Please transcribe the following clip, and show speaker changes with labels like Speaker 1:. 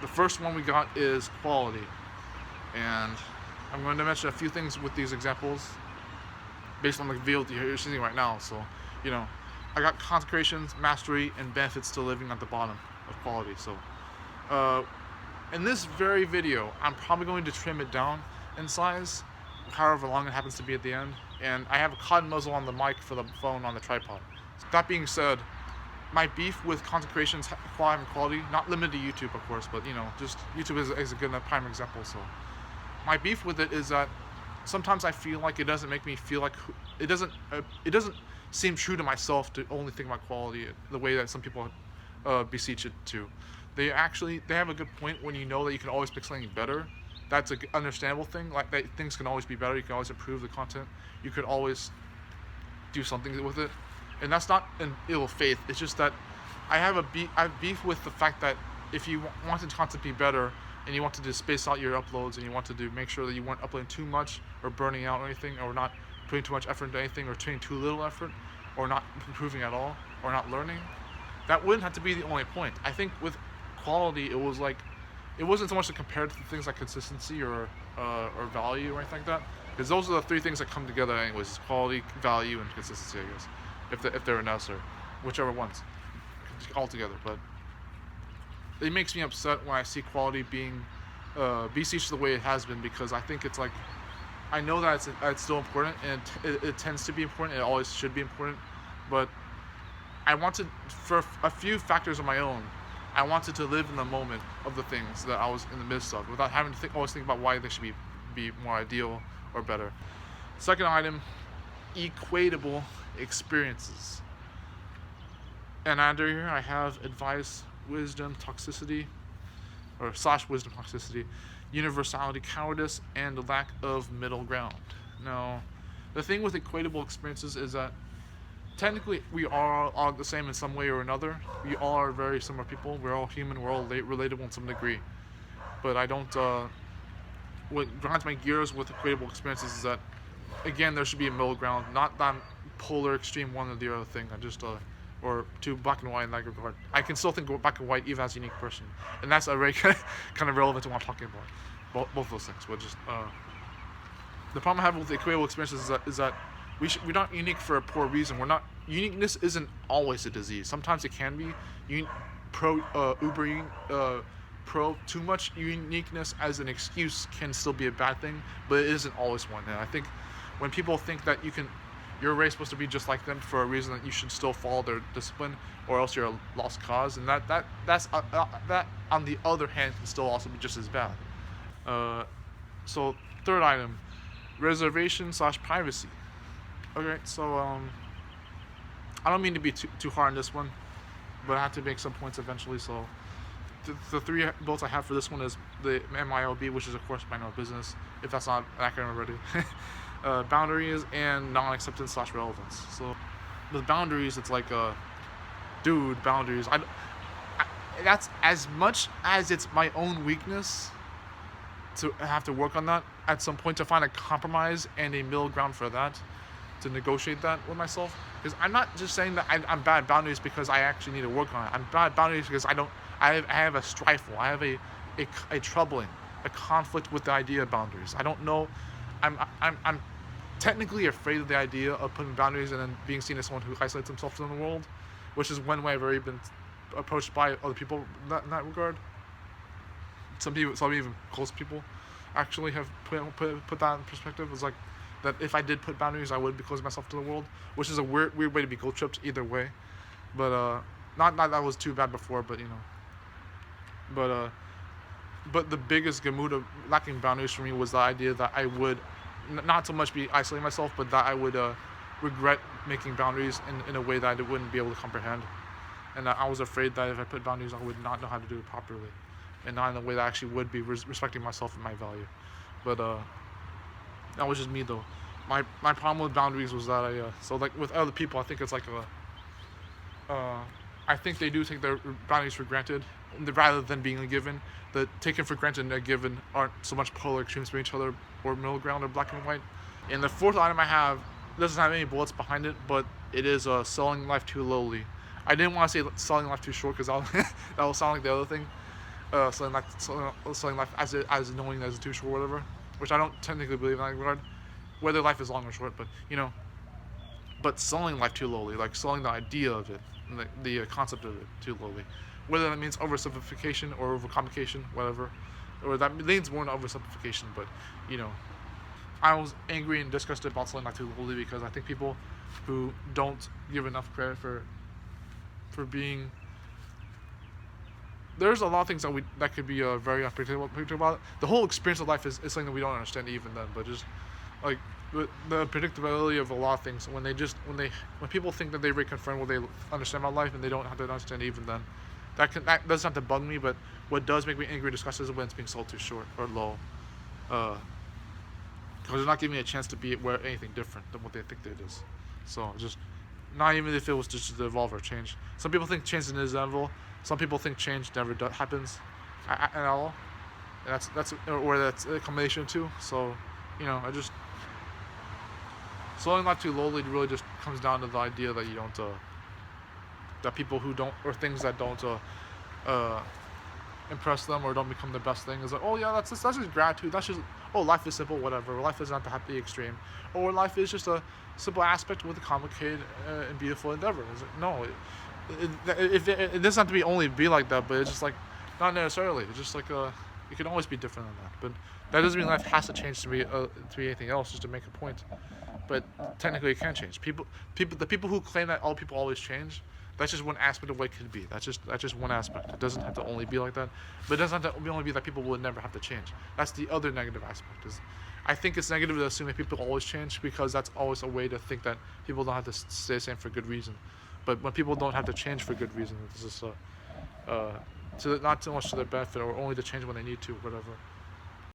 Speaker 1: The first one we got is quality, and I'm going to mention a few things with these examples based on the video that you're seeing right now. So, you know, I got consecrations, mastery, and benefits to living at the bottom of quality. So, in this very video, I'm probably going to trim it down in size, however long it happens to be at the end. And I have a cotton muzzle on the mic for the phone on the tripod. So that being said, my beef with consecrations, quality, not limited to YouTube, of course, but you know, just YouTube is a good prime example. So, my beef with it is that sometimes I feel like it doesn't make me feel like it doesn't seem true to myself to only think about quality the way that some people beseech it to. They have a good point when you know that you can always pick something better. That's an understandable thing. Like that things can always be better. You can always improve the content. You could always do something with it, and that's not an ill faith. It's just that I have beef with the fact that if you wanted content to be better and you wanted to space out your uploads and you wanted to make sure that you weren't uploading too much or burning out or anything, or not putting too much effort into anything, or putting too little effort, or not improving at all, or not learning, that wouldn't have to be the only point. I think with quality, it wasn't so much to compare to things like consistency or value or anything like that, because those are the three things that come together anyways: quality, value, and consistency, I guess, if they're necessary, whichever ones, all together. But it makes me upset when I see quality being beseeched the way it has been, because I think it's like, I know that it's still important, and it tends to be important, it always should be important, but I wanted, for a few factors of my own, I wanted to live in the moment of the things that I was in the midst of, without having to always think about why they should be more ideal or better. Second item, equatable experiences. And under here I have advice, wisdom, toxicity, or / wisdom, toxicity, universality, cowardice, and lack of middle ground. Now, the thing with equatable experiences is that technically we are all the same in some way or another. We all are very similar people. We're all human. We're all relatable in some degree. But I don't. What grinds my gears with equatable experiences is that, again, there should be a middle ground, not that polar extreme one or the other thing. I just or too black and white in that regard. I can still think black and white even as a unique person, and that's already kind of relevant to what I'm talking about. Both of those things. But just the problem I have with equatable experiences is that we're not unique for a poor reason. Uniqueness isn't always a disease. Sometimes it can be. Too much uniqueness as an excuse can still be a bad thing, but it isn't always one. And I think when people think that your race supposed to be just like them for a reason, that you should still follow their discipline, or else you're a lost cause, and that on the other hand can still also be just as bad. So third item, reservation / privacy. Okay, so I don't mean to be too hard on this one, but I have to make some points eventually. So the three bullets I have for this one is the MILB, which is of course mind my business, if that's not an acronym already. Boundaries and non-acceptance / relevance. So with boundaries, it's like dude, boundaries. That's as much as it's my own weakness to have to work on that at some point, to find a compromise and a middle ground for that, to negotiate that with myself. Because I'm not just saying that I'm bad at boundaries because I actually need to work on it. I'm bad at boundaries because I have a strifle. I have a troubling, a conflict with the idea of boundaries. I don't know. I'm technically afraid of the idea of putting boundaries and then being seen as someone who isolates himself from the world, which is one way I've already been approached by other people in that regard. Some even close people, actually have put that in perspective. It's like that if I did put boundaries, I would be closing myself to the world, which is a weird way to be guilt tripped either way. But not that was too bad before, but you know. But the biggest gamut of lacking boundaries for me was the idea that I would not so much be isolating myself, but that I would regret making boundaries in a way that I wouldn't be able to comprehend. And I was afraid that if I put boundaries, I would not know how to do it properly, and not in a way that actually would be respecting myself and my value. But that was just me though. My problem with boundaries was that so like with other people, I think it's like I think they do take their boundaries for granted rather than being a given. The taken for granted and a given aren't so much polar extremes from each other, or middle ground, or black and white. And the fourth item I have doesn't have any bullets behind it, but it is selling life too lowly. I didn't want to say selling life too short because that will sound like the other thing. selling life as knowing as too short, or whatever. Which I don't technically believe in that regard, whether life is long or short. But but selling life too lowly, like selling the idea of it, and the concept of it too lowly, whether that means oversimplification or overcomplication, whatever, or that leans more into oversimplification. But you know, I was angry and disgusted about selling life too lowly because I think people who don't give enough credit for being, there's a lot of things that could be very unpredictable about. The whole experience of life is something that we don't understand even then. But just like the predictability of a lot of things, when people think that they reconfirm what they understand about life and they don't have to understand even then, that doesn't have to bug me. But what does make me angry and disgusted is when it's being sold too short or low, because they're not giving me a chance to be aware of anything different than what they think it is. So just not even if it was just to evolve or change. Some people think change is inevitable. Some people think change never happens at all. And that's a combination of two. So I just slowing not too lowly really just comes down to the idea that you don't that people who don't, or things that don't impress them or don't become the best thing is like, oh yeah, that's just gratitude. That's just, oh, life is simple, whatever. Life is not the happy extreme, or life is just a simple aspect with a complicated and beautiful endeavor. It's like, no, it doesn't have to be like that, but it's just like not necessarily. It's just like it can always be different than that. But that doesn't mean life has to change to be anything else, just to make a point. But technically, it can change. The people who claim that all people always change, that's just one aspect of what it could be. That's just one aspect. It doesn't have to only be like that. But it doesn't have to only be that people will never have to change. That's the other negative aspect. I think it's negative to assume that people always change, because that's always a way to think that people don't have to stay the same for good reason. But when people don't have to change for good reason, it's just not so much to their benefit, or only to change when they need to, whatever.